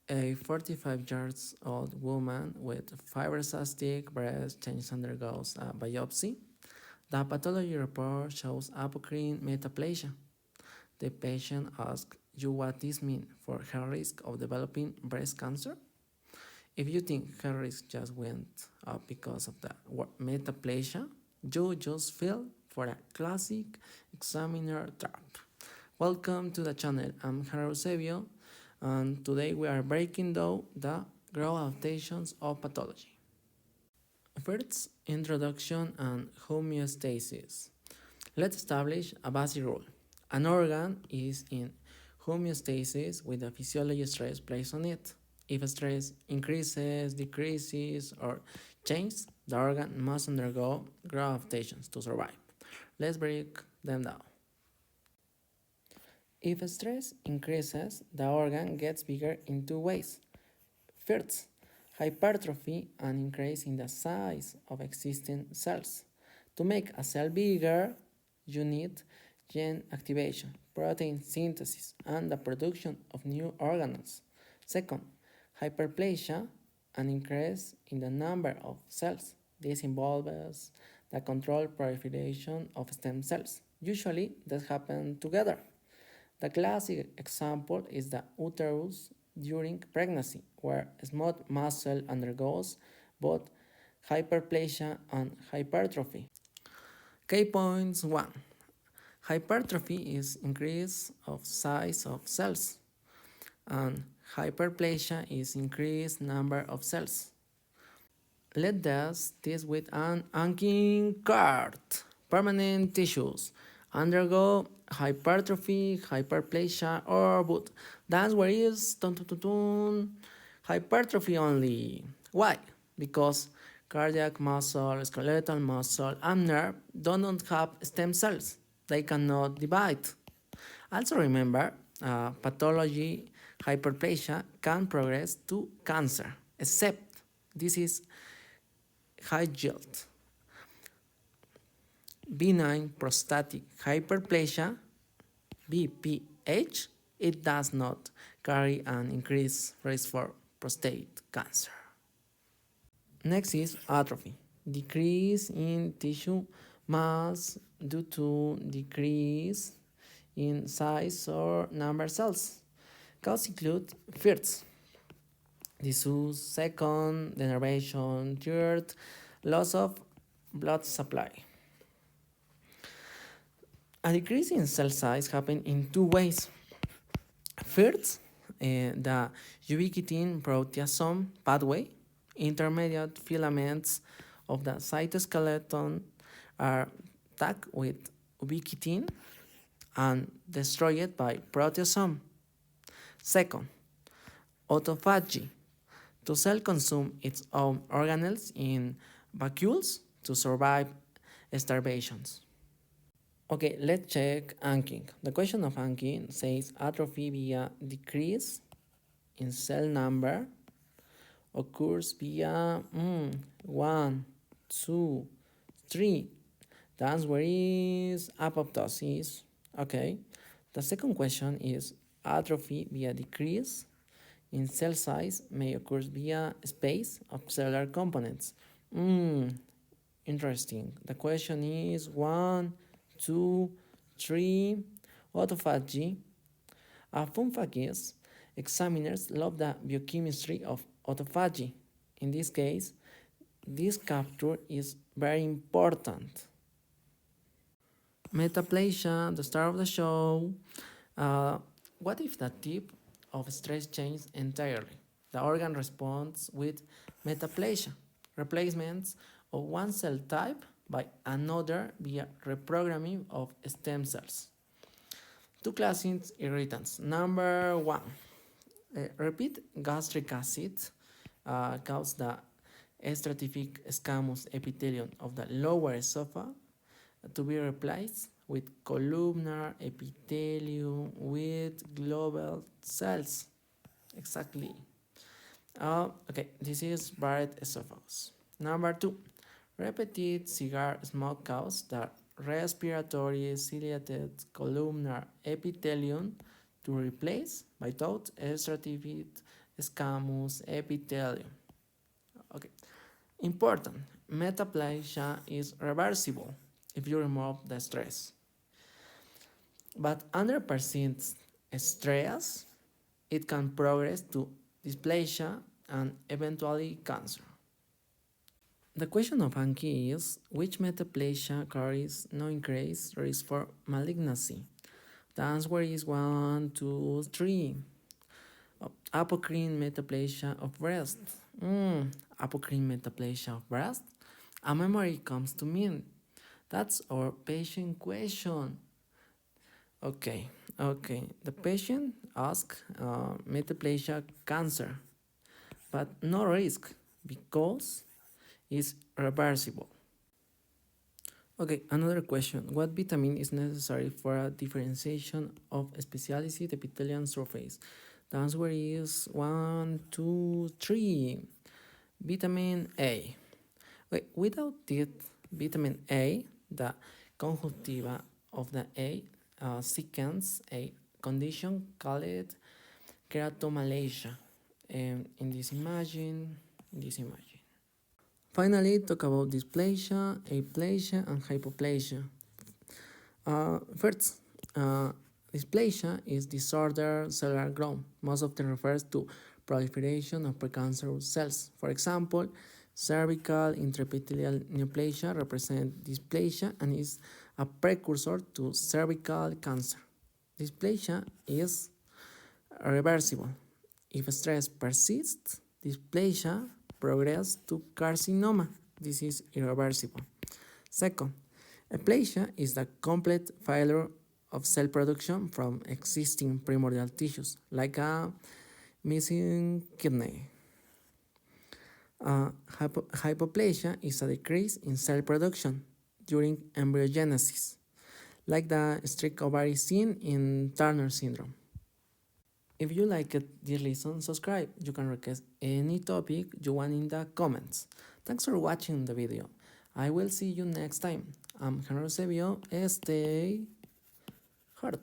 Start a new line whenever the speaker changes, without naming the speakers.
A 45-year-old woman with fibrocystic breast change undergoes a biopsy. The pathology report shows apocrine metaplasia. The patient asks you what this means for her risk of developing breast cancer. If you think her risk just went up because of the metaplasia, you just fell for a classic examiner trap. Welcome to the channel. I'm Eusebio, and today we are breaking down the growth adaptations of pathology. First, introduction and homeostasis. Let's establish a basic rule. An organ is in homeostasis with the physiology stress placed on it. If stress increases, decreases, or changes, the organ must undergo growth adaptations to survive. Let's break them down. If stress increases, the organ gets bigger in two ways. First, hypertrophy, an increase in the size of existing cells. To make a cell bigger, you need gene activation, protein synthesis, and the production of new organelles. Second, hyperplasia, an increase in the number of cells. This involves the controlled proliferation of stem cells. Usually, that happen together. The classic example is the uterus during pregnancy, where smooth muscle undergoes both hyperplasia and hypertrophy. Key points 1. Hypertrophy is increase of size of cells, and hyperplasia is increased number of cells. Let's test this with an Ankin card. Permanent tissues undergo hypertrophy, hyperplasia, or both. The answer is hypertrophy only. Why? Because cardiac muscle, skeletal muscle, and nerve do not have stem cells. They cannot divide. Also remember, pathology hyperplasia can progress to cancer, except this is high yield. Benign prostatic hyperplasia, BPH, it does not carry an increased risk for prostate cancer. Next is atrophy, decrease in tissue mass due to decrease in size or number of cells. Causes include first, disease, second, denervation, third, loss of blood supply. A decrease in cell size happens in two ways. First, the ubiquitin proteasome pathway, intermediate filaments of the cytoskeleton are attacked with ubiquitin and destroyed by proteasome. Second, autophagy. The cell consumes its own organelles in vacuoles to survive starvations. Okay, let's check Ankin. The question of Ankin says atrophy via decrease in cell number occurs via 1, 2, 3. The answer is apoptosis. Okay. The second question is atrophy via decrease in cell size may occur via space of cellular components. Interesting. The question is 1, 2, 3. Autophagy. Fun fact is, examiners love the biochemistry of autophagy. In this case, this capture is very important. Metaplasia, the star of the show. What if the tip of stress changes entirely? The organ responds with metaplasia, replacements of one cell type by another via reprogramming of stem cells. Two classic irritants. Number 1, repeat gastric acid causes the stratific squamous epithelium of the lower esophagus to be replaced with columnar epithelium with global cells. Exactly. Okay, this is buried esophagus. Number 2, repeated cigar smoke causes the respiratory ciliated columnar epithelium to replace by thought stratified squamous epithelium. Okay. Important, metaplasia is reversible if you remove the stress. But under persistent stress, it can progress to dysplasia and eventually cancer. The question of Anki is, which metaplasia carries no increased risk for malignancy? The answer is 1, 2, 3. Apocrine metaplasia of breast. Apocrine metaplasia of breast? A memory comes to me. That's our patient question. Okay. The patient asked metaplasia cancer, but no risk because it's reversible. Okay, another question. What vitamin is necessary for a differentiation of specialized epithelial surface? The answer is 1, 2, 3. Vitamin A. Without it, vitamin A, the conjunctiva of the A sequence a condition called keratomalacia. In this image. Finally, talk about dysplasia, aplasia, and hypoplasia. First, dysplasia is disordered cellular growth, most often refers to proliferation of precancerous cells. For example, cervical intraepithelial neoplasia represents dysplasia and is a precursor to cervical cancer. Dysplasia is reversible. If stress persists, dysplasia progresses to carcinoma. This is irreversible. Second, aplasia is the complete failure of cell production from existing primordial tissues, like a missing kidney. Hypoplasia is a decrease in cell production during embryogenesis, like the streak ovary seen in Turner syndrome. If you liked this lesson, subscribe. You can request any topic you want in the comments. Thanks for watching the video. I will see you next time. I'm Henry Eusebio. Stay hard.